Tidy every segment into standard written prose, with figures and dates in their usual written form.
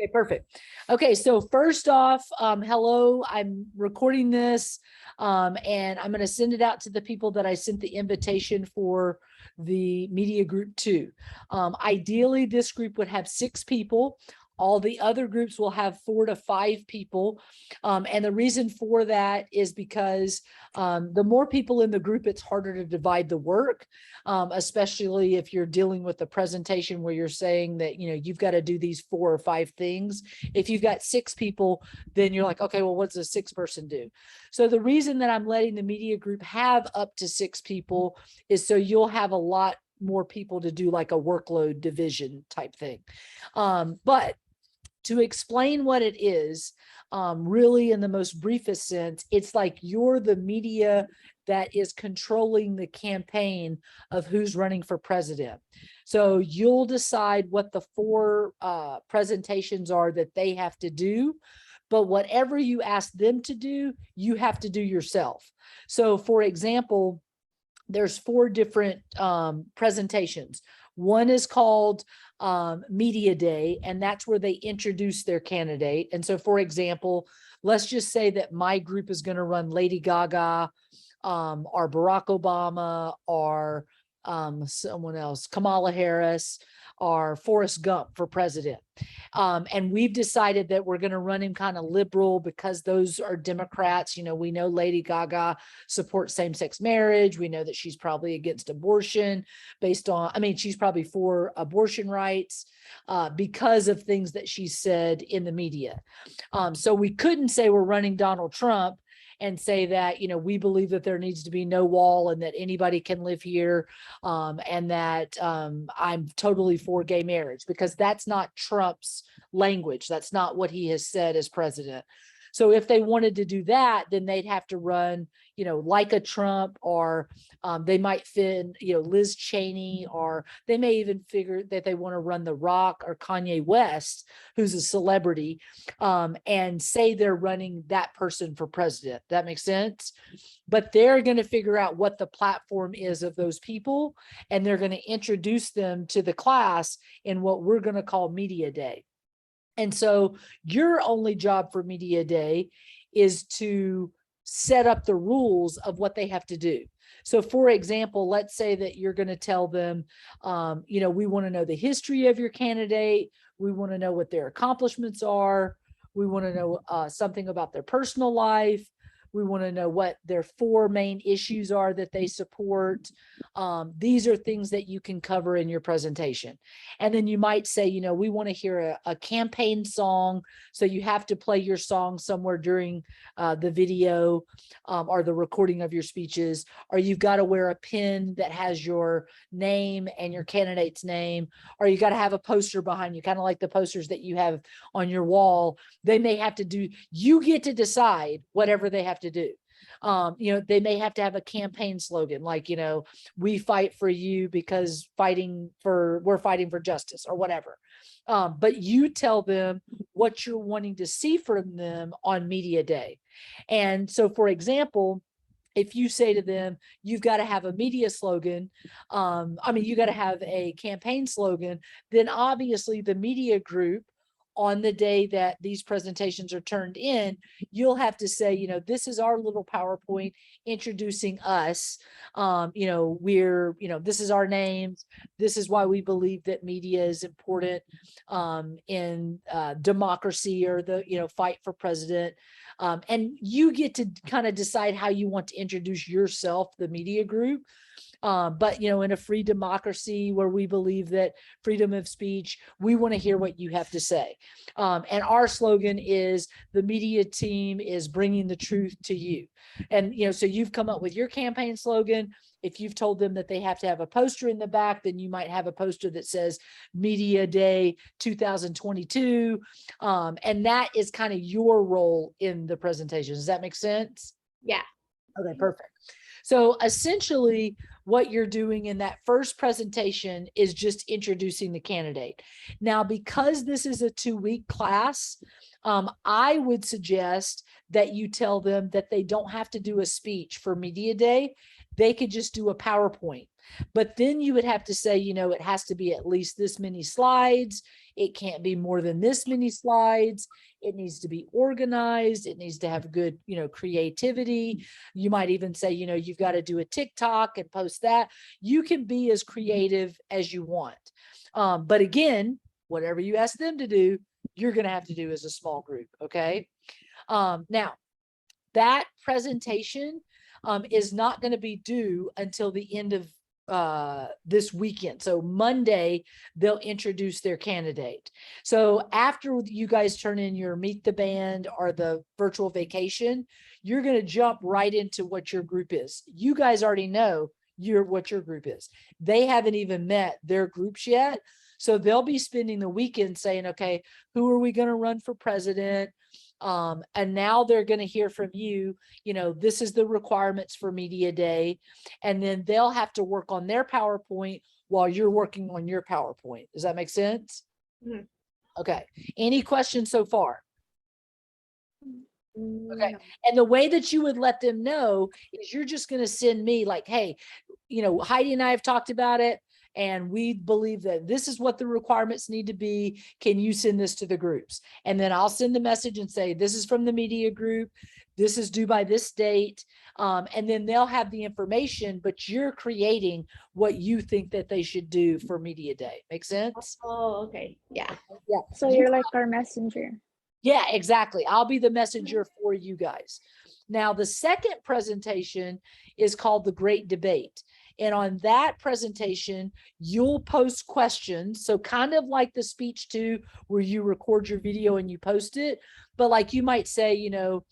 Okay, perfect. Okay, so first off, hello, I'm recording this, and I'm going to send it out to the people that I sent the invitation for the media group to. Ideally, this group would have 6 people. All the other groups will have 4 to 5 people. And the reason for that is because the more people in the group, it's harder to divide the work, especially if you're dealing with the presentation where you're saying that, you've got to do these 4 or 5 things. If you've got 6 people, then you're like, okay, well, what's a 6 person do? So the reason that I'm letting the media group have up to 6 people is so you'll have a lot more people to do like a workload division type thing. But to explain what it is, really in the most briefest sense, it's like you're the media that is controlling the campaign of who's running for president. So you'll decide what the 4 presentations are that they have to do, but whatever you ask them to do, you have to do yourself. So for example, there's 4 different presentations. One is called Media Day, and that's where they introduce their candidate. And so, for example, let's just say that my group is going to run Lady Gaga, or Barack Obama, or someone else, Kamala Harris, or Forrest Gump for president. And we've decided that we're going to run him kind of liberal because those are Democrats. We know Lady Gaga supports same-sex marriage. We know that she's probably against abortion she's probably for abortion rights because of things that she said in the media. So we couldn't say we're running Donald Trump and say that, we believe that there needs to be no wall and that anybody can live here, and that I'm totally for gay marriage, because that's not Trump's language. That's not what he has said as president. So if they wanted to do that, then they'd have to run, like a Trump, or they might fit, Liz Cheney, or they may even figure that they want to run The Rock or Kanye West, who's a celebrity, and say they're running that person for president. That makes sense? But they're going to figure out what the platform is of those people, and they're going to introduce them to the class in what we're going to call Media Day. And so your only job for Media Day is to set up the rules of what they have to do. So for example, let's say that you're going to tell them, we want to know the history of your candidate. We want to know what their accomplishments are. We want to know something about their personal life. We want to know what their 4 main issues are that they support. These are things that you can cover in your presentation. And then you might say, we want to hear a campaign song. So you have to play your song somewhere during the video or the recording of your speeches, or you've got to wear a pin that has your name and your candidate's name, or you got to have a poster behind you, kind of like the posters that you have on your wall. They may have to do, you get to decide whatever they have to do. They may have to have a campaign slogan like, we fight for you because we're fighting for justice, or whatever. But you tell them what you're wanting to see from them on Media Day. And so, for example, if you say to them, you've got to have a media slogan, you got to have a campaign slogan, then obviously the media group, on the day that these presentations are turned in, you'll have to say, this is our little PowerPoint introducing us. This is our names. This is why we believe that media is important in democracy, or the, fight for president. And you get to kind of decide how you want to introduce yourself, the media group. But, in a free democracy where we believe that freedom of speech, we want to hear what you have to say. And our slogan is, the media team is bringing the truth to you. And, so you've come up with your campaign slogan. If you've told them that they have to have a poster in the back, then you might have a poster that says Media Day 2022. And that is kind of your role in the presentation. Does that make sense? Yeah. Okay, perfect. So essentially what you're doing in that first presentation is just introducing the candidate. Now, because this is a 2-week class, I would suggest that you tell them that they don't have to do a speech for Media Day. they could just do a PowerPoint. But then you would have to say, you know, it has to be at least this many slides. It can't be more than this many slides. It needs to be organized. It needs to have good, you know, creativity. You might even say, you know, you've got to do a TikTok and post that. You can be as creative as you want. But again, whatever you ask them to do, you're going to have to do as a small group. Okay. Now, that presentation is not going to be due until the end of this weekend. So Monday, they'll introduce their candidate. So after you guys turn in your meet the band or the virtual vacation, you're going to jump right into what your group is. You guys already know what your group is. They haven't even met their groups yet. So they'll be spending the weekend saying, okay, who are we going to run for president? And now they're going to hear from you, you know, this is the requirements for media day. And then they'll have to work on their PowerPoint while you're working on your PowerPoint. Does that make sense? Mhm. Okay. Any questions so far? Okay. No. And the way that you would let them know is you're just going to send me like, hey, you know, Heidi and I have talked about it, and we believe that this is what the requirements need to be. Can you send this to the groups? And then I'll send the message and say, this is from the media group. This is due by this date. And then they'll have the information, but you're creating what you think that they should do for media day. Make sense? Oh, okay. Yeah. Yeah. So you're like our messenger. Yeah, exactly. I'll be the messenger for you guys. Now, the second presentation is called the Great Debate. And on that presentation, you'll post questions. So kind of like the speech too, where you record your video and you post it. But like you might say, you know,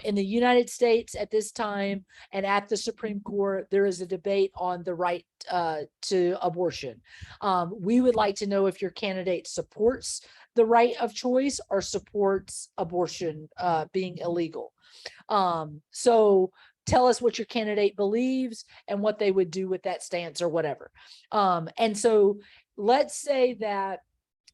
in the United States at this time and at the Supreme Court, there is a debate on the right to abortion. We would like to know if your candidate supports the right of choice or supports abortion being illegal. So tell us what your candidate believes and what they would do with that stance or whatever. And so let's say that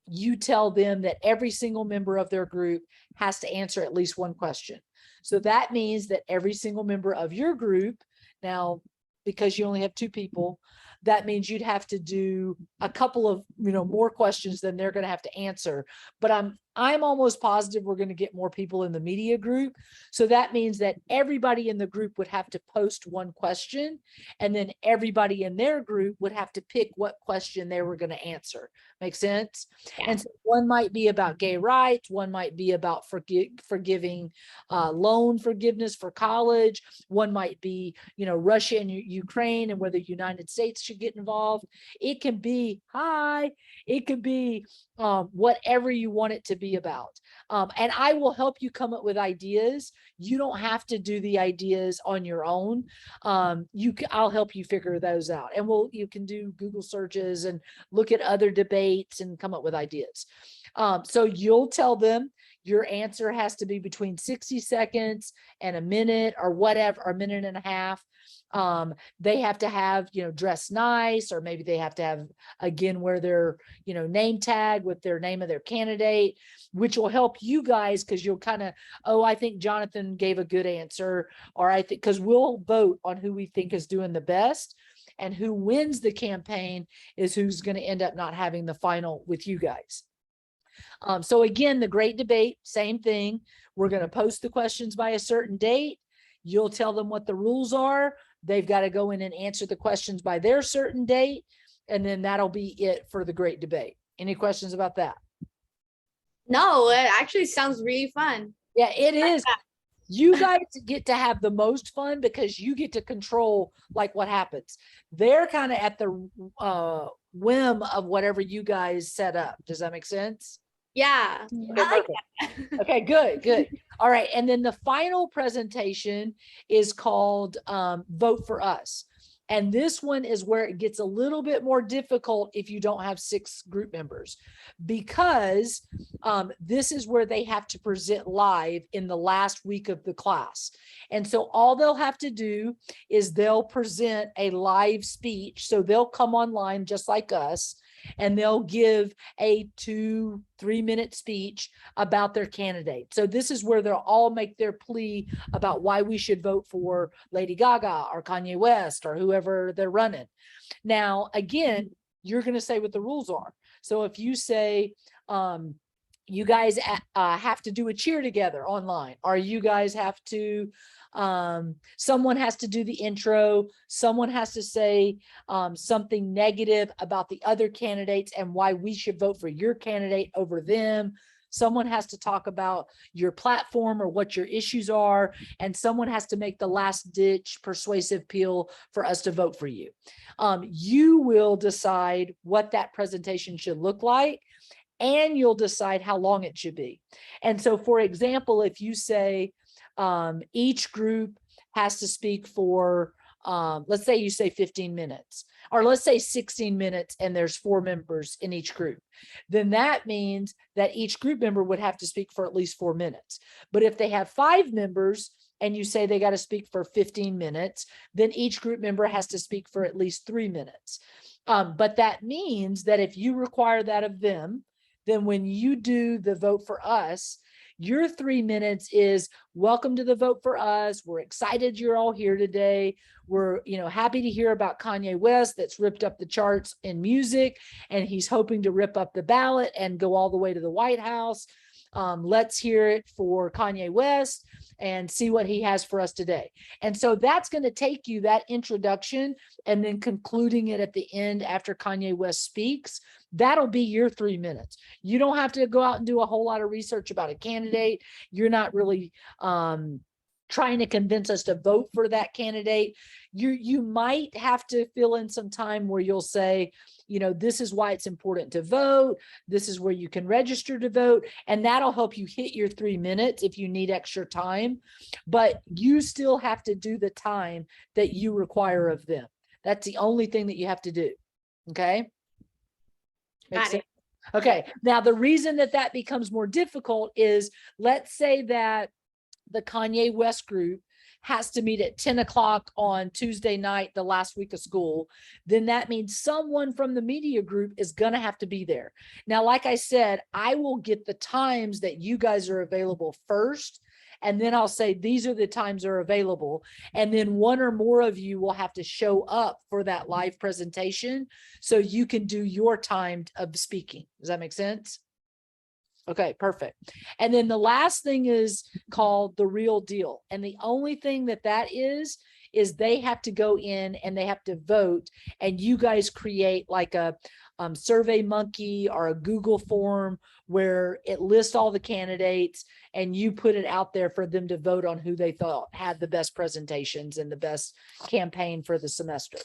you tell them that every single member of their group has to answer at least one question. So that means that every single member of your group, now, because you only have 2 people, that means you'd have to do a couple of, you know, more questions than they're going to have to answer. But I'm almost positive we're going to get more people in the media group. So that means that everybody in the group would have to post one question, and then everybody in their group would have to pick what question they were going to answer. Make sense? Yeah. And so one might be about gay rights. One might be about forgiving loan forgiveness for college. One might be, you know, Russia and Ukraine and whether the United States should get involved. It can be, it could be whatever you want it to be about. And I will help you come up with ideas. You don't have to do the ideas on your own. I'll help you figure those out. And you can do Google searches and look at other debates and come up with ideas. So you'll tell them your answer has to be between 60 seconds and a minute or whatever, or a minute and a half. They have to have, you know, dress nice, or maybe they have to have, again, wear their, you know, name tag with their name of their candidate, which will help you guys because you'll kind of, oh, I think Jonathan gave a good answer, or I think, because we'll vote on who we think is doing the best, and who wins the campaign is who's going to end up not having the final with you guys. So again, the Great Debate, same thing. We're going to post the questions by a certain date. You'll tell them what the rules are. They've got to go in and answer the questions by their certain date. And then that'll be it for the Great Debate. Any questions about that? No, it actually sounds really fun. Yeah, it is. You guys get to have the most fun because you get to control like what happens. They're kind of at the whim of whatever you guys set up. Does that make sense? Yeah. Yeah. I like Okay. Okay, good. All right. And then the final presentation is called Vote for Us. And this one is where it gets a little bit more difficult if you don't have 6 group members, because this is where they have to present live in the last week of the class. And so all they'll have to do is they'll present a live speech. So they'll come online just like us, and they'll give a 2-3 minute speech about their candidate. So this is where they'll all make their plea about why we should vote for Lady Gaga or Kanye West or whoever they're running. Now, again, you're going to say what the rules are. So if you say, you guys have to do a cheer together online, or you guys have to, someone has to do the intro, someone has to say something negative about the other candidates and why we should vote for your candidate over them. Someone has to talk about your platform or what your issues are, and someone has to make the last ditch persuasive appeal for us to vote for you. You will decide what that presentation should look like, and you'll decide how long it should be. And so, for example, if you say each group has to speak for, let's say you say 15 minutes, or let's say 16 minutes, and there's 4 members in each group, then that means that each group member would have to speak for at least 4 minutes. But if they have 5 members and you say they got to speak for 15 minutes, then each group member has to speak for at least 3 minutes. But that means that if you require that of them, then when you do the vote for us, your 3 minutes is welcome to the vote for us. We're excited you're all here today. We're, happy to hear about Kanye West that's ripped up the charts in music, and he's hoping to rip up the ballot and go all the way to the White House. Let's hear it for Kanye West and see what he has for us today. And so that's going to take you that introduction and then concluding it at the end after Kanye West speaks. That'll be your 3 minutes. You don't have to go out and do a whole lot of research about a candidate. You're not really trying to convince us to vote for that candidate. You might have to fill in some time where you'll say, this is why it's important to vote. This is where you can register to vote. And that'll help you hit your 3 minutes if you need extra time. But you still have to do the time that you require of them. That's the only thing that you have to do. Okay? Makes sense? Okay. Now, the reason that becomes more difficult is, let's say that the Kanye West group has to meet at 10 o'clock on Tuesday night, the last week of school. Then that means someone from the media group is going to have to be there. Now, like I said, I will get the times that you guys are available first, and then I'll say these are the times that are available. And then one or more of you will have to show up for that live presentation so you can do your time of speaking. Does that make sense? Okay, perfect. And then the last thing is called the real deal. And the only thing that is they have to go in and they have to vote, and you guys create like a Survey Monkey or a Google form where it lists all the candidates, and you put it out there for them to vote on who they thought had the best presentations and the best campaign for the semester.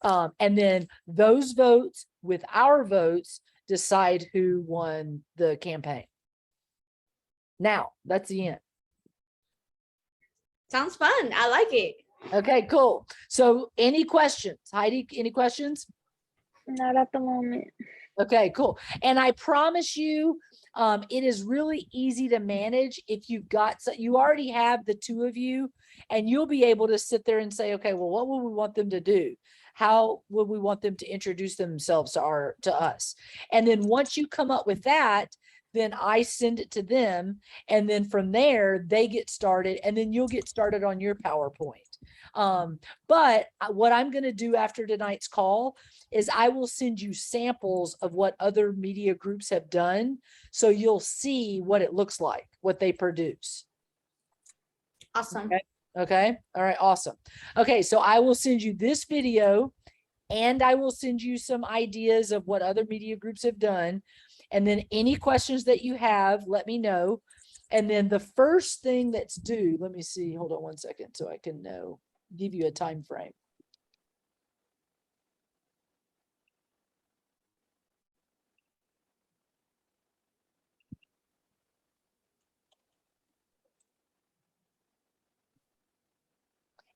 And then those votes with our votes decide who won the campaign. Now, that's the end. Sounds fun. I like it. Okay, cool. So any questions? Heidi, any questions? Not at the moment. Okay, cool. And I promise you, it is really easy to manage if you've got, so you already have the 2 of you, and you'll be able to sit there and say, okay, well, what would we want them to do? How would we want them to introduce themselves to us? And then once you come up with that, then I send it to them. And then from there, they get started, and then you'll get started on your PowerPoint. But what I'm going to do after tonight's call is I will send you samples of what other media groups have done, so you'll see what it looks like, what they produce. Awesome. Okay. All right. Awesome. Okay. So I will send you this video, and I will send you some ideas of what other media groups have done. And then any questions that you have, let me know. And then the first thing that's due, let me see, hold on 1 second so I can know, give you a time frame.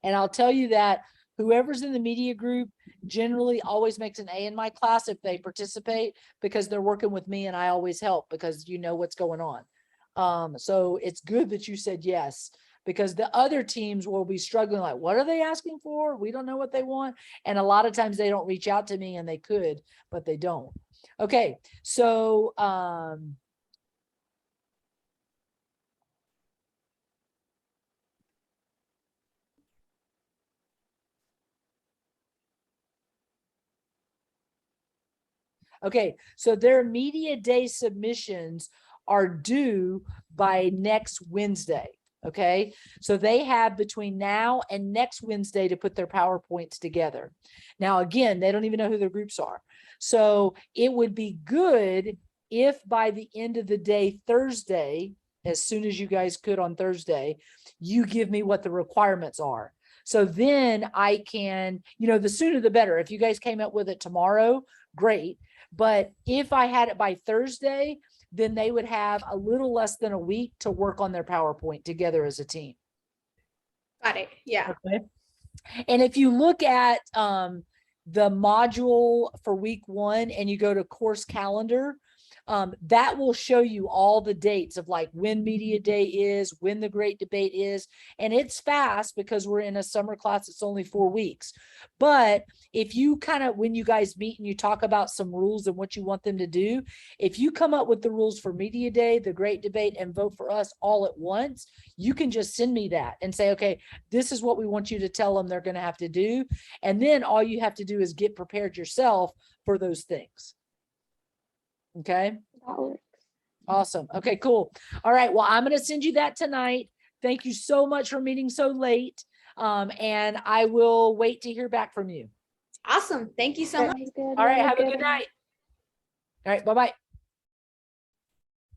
And I'll tell you that whoever's in the media group generally always makes an A in my class if they participate, because they're working with me and I always help because you know what's going on. So it's good that you said yes, because the other teams will be struggling like, what are they asking for? We don't know what they want. And a lot of times they don't reach out to me, and they could, but they don't. Okay, so, okay, so their media day submissions are due by next Wednesday. Okay, so they have between now and next Wednesday to put their PowerPoints together. Now, again, they don't even know who their groups are. So it would be good if by the end of the day, Thursday, as soon as you guys could on Thursday, you give me what the requirements are. So then I can, the sooner the better. If you guys came up with it tomorrow, great. But if I had it by Thursday, then they would have a little less than a week to work on their PowerPoint together as a team. Got it. Yeah. Okay. And if you look at the module for week 1 and you go to course calendar, that will show you all the dates of like when media day is, when the great debate is, and it's fast because we're in a summer class. It's only 4 weeks. But if you when you guys meet and you talk about some rules and what you want them to do, if you come up with the rules for media day, the great debate, and vote for us all at once, you can just send me that and say, okay, this is what we want you to tell them they're going to have to do. And then all you have to do is get prepared yourself for those things. Okay. That works. Awesome. Okay, cool. All right. Well, I'm going to send you that tonight. Thank you so much for meeting so late. And I will wait to hear back from you. Awesome. Thank you so much. Sounds good. All right. Have Have a good night. All right. Bye-bye.